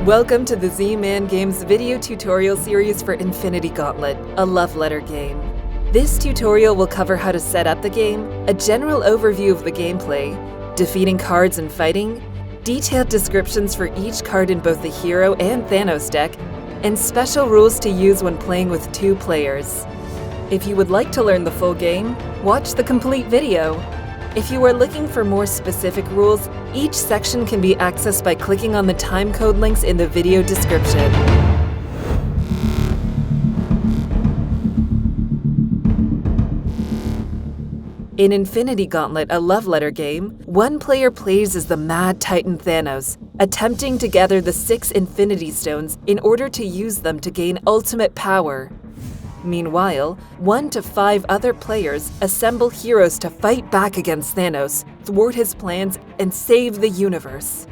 Welcome to the Z-Man Games video tutorial series for Infinity Gauntlet, a love letter game. This tutorial will cover how to set up the game, a general overview of the gameplay, defeating cards and fighting, detailed descriptions for each card in both the Hero and Thanos deck, and special rules to use when playing with 2 players. If you would like to learn the full game, watch the complete video. If you are looking for more specific rules, each section can be accessed by clicking on the timecode links in the video description. In Infinity Gauntlet, a love letter game, one player plays as the Mad Titan Thanos, attempting to gather the 6 Infinity Stones in order to use them to gain ultimate power. Meanwhile, 1 to 5 other players assemble heroes to fight back against Thanos, thwart his plans, and save the universe.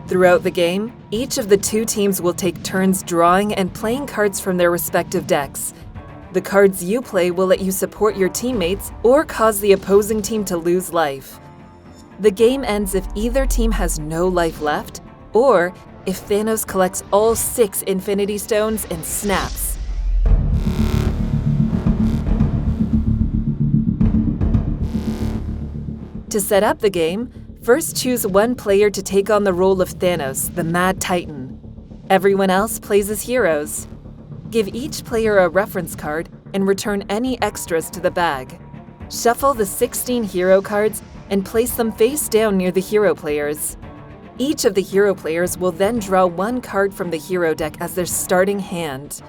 Throughout the game, each of the 2 teams will take turns drawing and playing cards from their respective decks. The cards you play will let you support your teammates or cause the opposing team to lose life. The game ends if either team has no life left, or if Thanos collects all 6 Infinity Stones and snaps. To set up the game, first choose one player to take on the role of Thanos, the Mad Titan. Everyone else plays as heroes. Give each player a reference card and return any extras to the bag. Shuffle the 16 hero cards and place them face down near the hero players. Each of the hero players will then draw 1 card from the hero deck as their starting hand.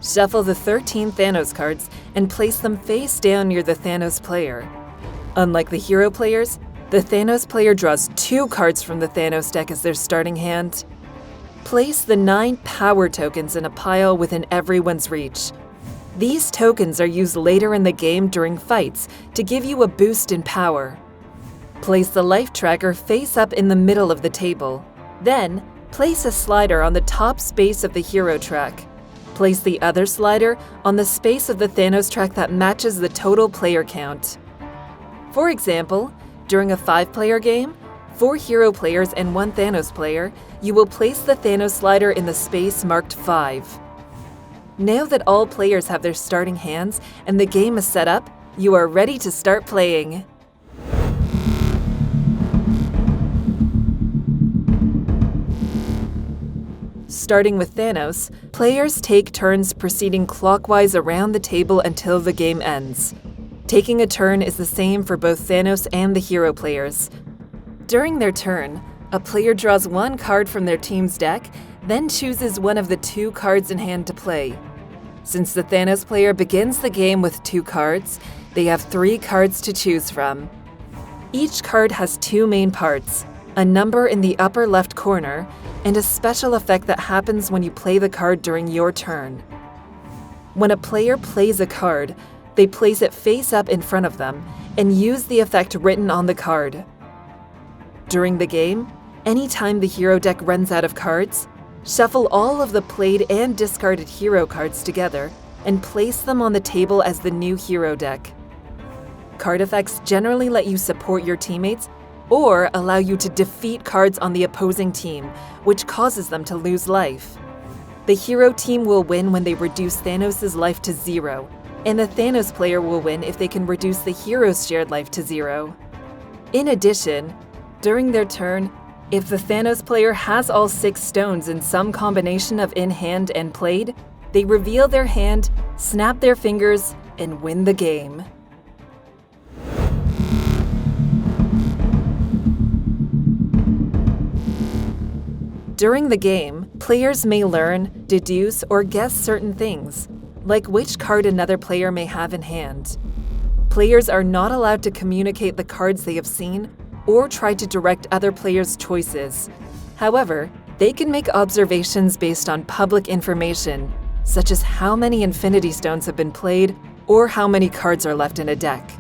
Shuffle the 13 Thanos cards and place them face down near the Thanos player. Unlike the hero players, the Thanos player draws 2 cards from the Thanos deck as their starting hand. Place the 9 power tokens in a pile within everyone's reach. These tokens are used later in the game during fights to give you a boost in power. Place the life tracker face up in the middle of the table. Then, place a slider on the top space of the hero track. Place the other slider on the space of the Thanos track that matches the total player count. For example, during a 5-player game, 4 hero players and 1 Thanos player, you will place the Thanos slider in the space marked 5. Now that all players have their starting hands and the game is set up, you are ready to start playing. Starting with Thanos, players take turns proceeding clockwise around the table until the game ends. Taking a turn is the same for both Thanos and the hero players. During their turn, a player draws 1 card from their team's deck, then chooses one of the 2 cards in hand to play. Since the Thanos player begins the game with 2 cards, they have 3 cards to choose from. Each card has 2 main parts, a number in the upper left corner, and a special effect that happens when you play the card during your turn. When a player plays a card, they place it face up in front of them and use the effect written on the card. During the game, anytime the hero deck runs out of cards, shuffle all of the played and discarded hero cards together and place them on the table as the new hero deck. Card effects generally let you support your teammates or allow you to defeat cards on the opposing team, which causes them to lose life. The hero team will win when they reduce Thanos' life to 0, and the Thanos player will win if they can reduce the hero's shared life to 0. In addition, during their turn, if the Thanos player has all 6 stones in some combination of in hand and played, they reveal their hand, snap their fingers, and win the game. During the game, players may learn, deduce, or guess certain things, like which card another player may have in hand. Players are not allowed to communicate the cards they have seen or try to direct other players' choices. However, they can make observations based on public information, such as how many Infinity Stones have been played or how many cards are left in a deck.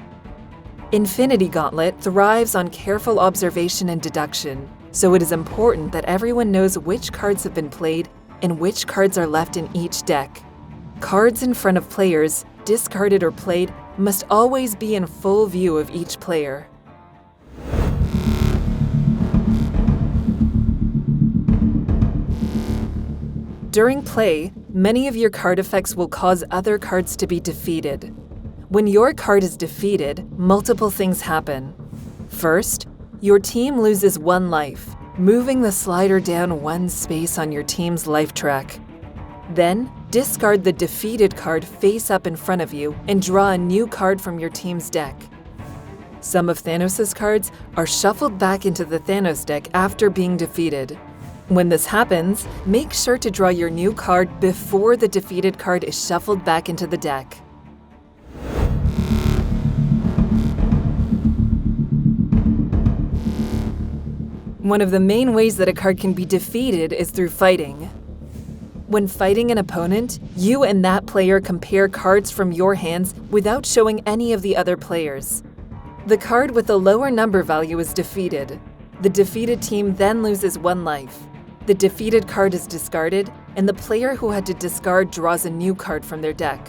Infinity Gauntlet thrives on careful observation and deduction, so it is important that everyone knows which cards have been played and which cards are left in each deck. Cards in front of players, discarded or played, must always be in full view of each player. During play, many of your card effects will cause other cards to be defeated. When your card is defeated, multiple things happen. First, your team loses 1 life, moving the slider down 1 space on your team's life track. Then, discard the defeated card face up in front of you and draw a new card from your team's deck. Some of Thanos' cards are shuffled back into the Thanos deck after being defeated. When this happens, make sure to draw your new card before the defeated card is shuffled back into the deck. One of the main ways that a card can be defeated is through fighting. When fighting an opponent, you and that player compare cards from your hands without showing any of the other players. The card with the lower number value is defeated. The defeated team then loses 1 life. The defeated card is discarded, and the player who had to discard draws a new card from their deck.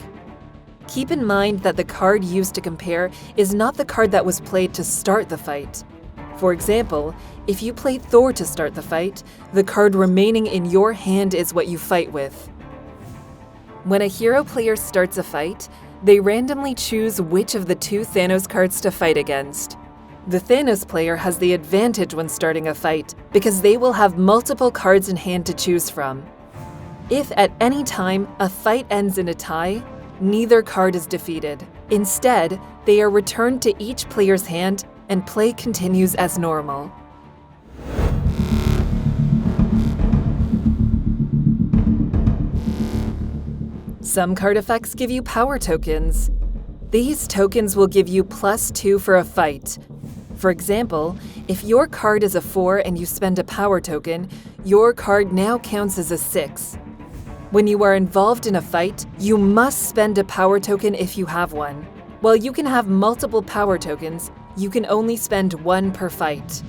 Keep in mind that the card used to compare is not the card that was played to start the fight. For example, if you played Thor to start the fight, the card remaining in your hand is what you fight with. When a hero player starts a fight, they randomly choose which of the 2 Thanos cards to fight against. The Thanos player has the advantage when starting a fight because they will have multiple cards in hand to choose from. If at any time a fight ends in a tie, neither card is defeated. Instead, they are returned to each player's hand and play continues as normal. Some card effects give you power tokens. These tokens will give you +2 for a fight. For example, if your card is a 4 and you spend a power token, your card now counts as a 6. When you are involved in a fight, you must spend a power token if you have one. While you can have multiple power tokens, you can only spend 1 per fight.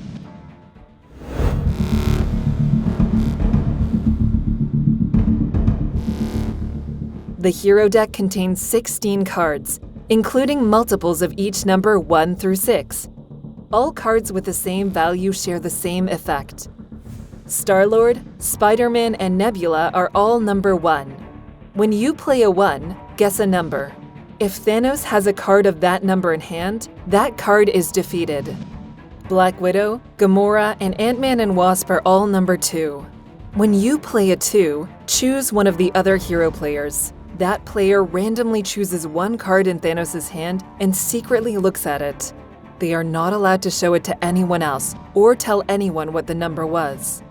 The hero deck contains 16 cards, including multiples of each number 1 through 6. All cards with the same value share the same effect. Star-Lord, Spider-Man, and Nebula are all number 1. When you play a 1, guess a number. If Thanos has a card of that number in hand, that card is defeated. Black Widow, Gamora, and Ant-Man and Wasp are all number 2. When you play a 2, choose one of the other hero players. That player randomly chooses 1 card in Thanos' hand and secretly looks at it. They are not allowed to show it to anyone else or tell anyone what the number was.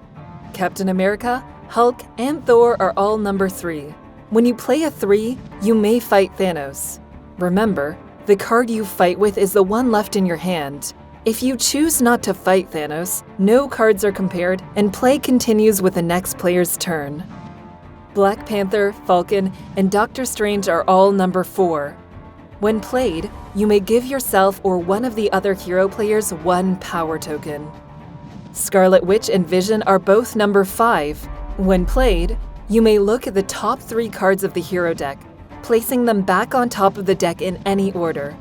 Captain America, Hulk, and Thor are all number 3. When you play a 3, you may fight Thanos. Remember, the card you fight with is the one left in your hand. If you choose not to fight Thanos, no cards are compared and play continues with the next player's turn. Black Panther, Falcon, and Doctor Strange are all number 4. When played, you may give yourself or one of the other hero players 1 power token. Scarlet Witch and Vision are both number 5. When played, you may look at the top 3 cards of the hero deck, placing them back on top of the deck in any order.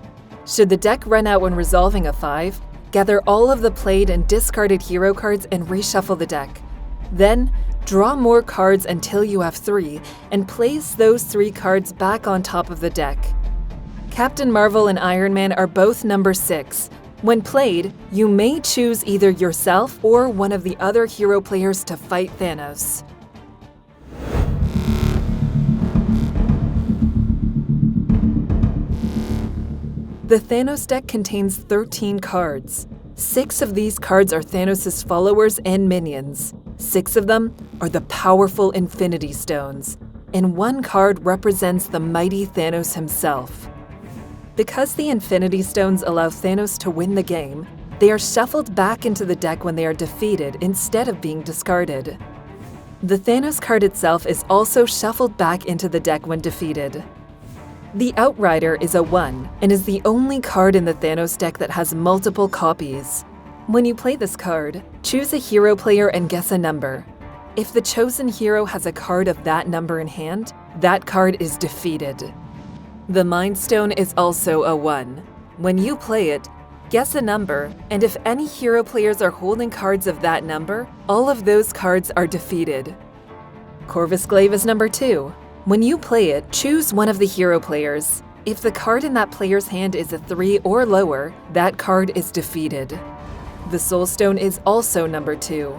Should the deck run out when resolving a 5, gather all of the played and discarded hero cards and reshuffle the deck. Then, draw more cards until you have 3, and place those 3 cards back on top of the deck. Captain Marvel and Iron Man are both number 6. When played, you may choose either yourself or one of the other hero players to fight Thanos. The Thanos deck contains 13 cards. 6 of these cards are Thanos' followers and minions. 6 of them are the powerful Infinity Stones, and 1 card represents the mighty Thanos himself. Because the Infinity Stones allow Thanos to win the game, they are shuffled back into the deck when they are defeated instead of being discarded. The Thanos card itself is also shuffled back into the deck when defeated. The Outrider is a 1 and is the only card in the Thanos deck that has multiple copies. When you play this card, choose a hero player and guess a number. If the chosen hero has a card of that number in hand, that card is defeated. The Mind Stone is also a 1. When you play it, guess a number, and if any hero players are holding cards of that number, all of those cards are defeated. Corvus Glaive is number 2. When you play it, choose one of the hero players. If the card in that player's hand is a 3 or lower, that card is defeated. The Soul Stone is also number 2.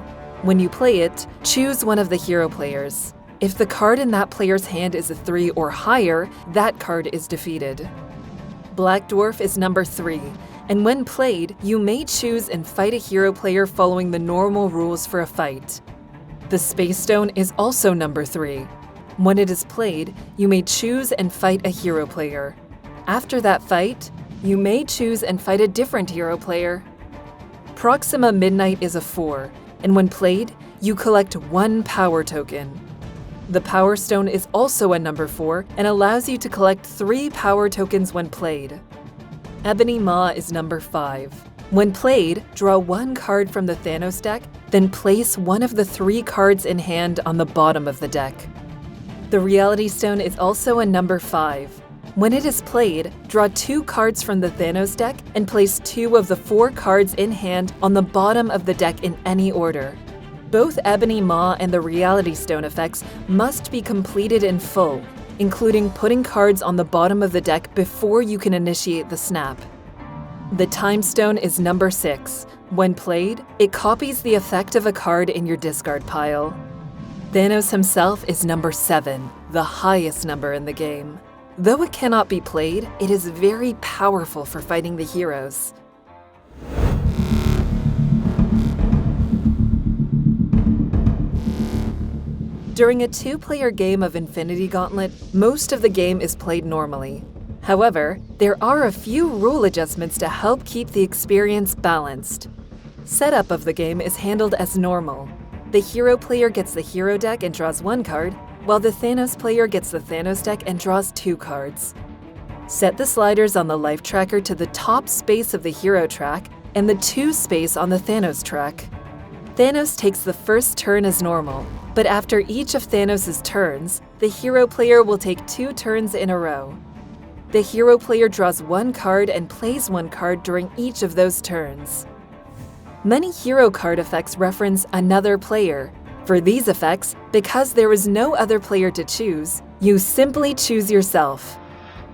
When you play it, choose one of the hero players. If the card in that player's hand is a 3 or higher, that card is defeated. Black Dwarf is number 3, and when played, you may choose and fight a hero player following the normal rules for a fight. The Space Stone is also number 3. When it is played, you may choose and fight a hero player. After that fight, you may choose and fight a different hero player. Proxima Midnight is a 4, and when played, you collect 1 power token. The Power Stone is also a number 4 and allows you to collect 3 power tokens when played. Ebony Maw is number 5. When played, draw 1 card from the Thanos deck, then place one of the 3 cards in hand on the bottom of the deck. The Reality Stone is also a number 5. When it is played, draw 2 cards from the Thanos deck and place 2 of the 4 cards in hand on the bottom of the deck in any order. Both Ebony Maw and the Reality Stone effects must be completed in full, including putting cards on the bottom of the deck before you can initiate the snap. The Time Stone is number 6. When played, it copies the effect of a card in your discard pile. Thanos himself is number 7, the highest number in the game. Though it cannot be played, it is very powerful for fighting the heroes. During a 2-player game of Infinity Gauntlet, most of the game is played normally. However, there are a few rule adjustments to help keep the experience balanced. Setup of the game is handled as normal. The hero player gets the hero deck and draws 1 card, while the Thanos player gets the Thanos deck and draws 2 cards. Set the sliders on the life tracker to the top space of the hero track and the 2 space on the Thanos track. Thanos takes the first turn as normal, but after each of Thanos' turns, the hero player will take 2 turns in a row. The hero player draws 1 card and plays 1 card during each of those turns. Many hero card effects reference another player. For these effects, because there is no other player to choose, you simply choose yourself.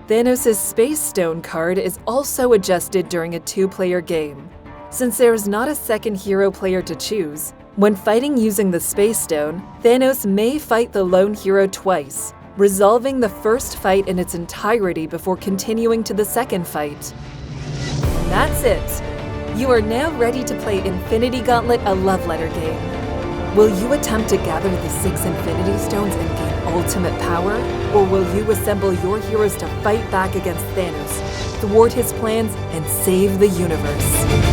Thanos' Space Stone card is also adjusted during a 2-player game. Since there is not a second hero player to choose, when fighting using the Space Stone, Thanos may fight the lone hero twice, resolving the first fight in its entirety before continuing to the second fight. And that's it! You are now ready to play Infinity Gauntlet, a love letter game. Will you attempt to gather the 6 Infinity Stones and gain ultimate power? Or will you assemble your heroes to fight back against Thanos, thwart his plans, and save the universe?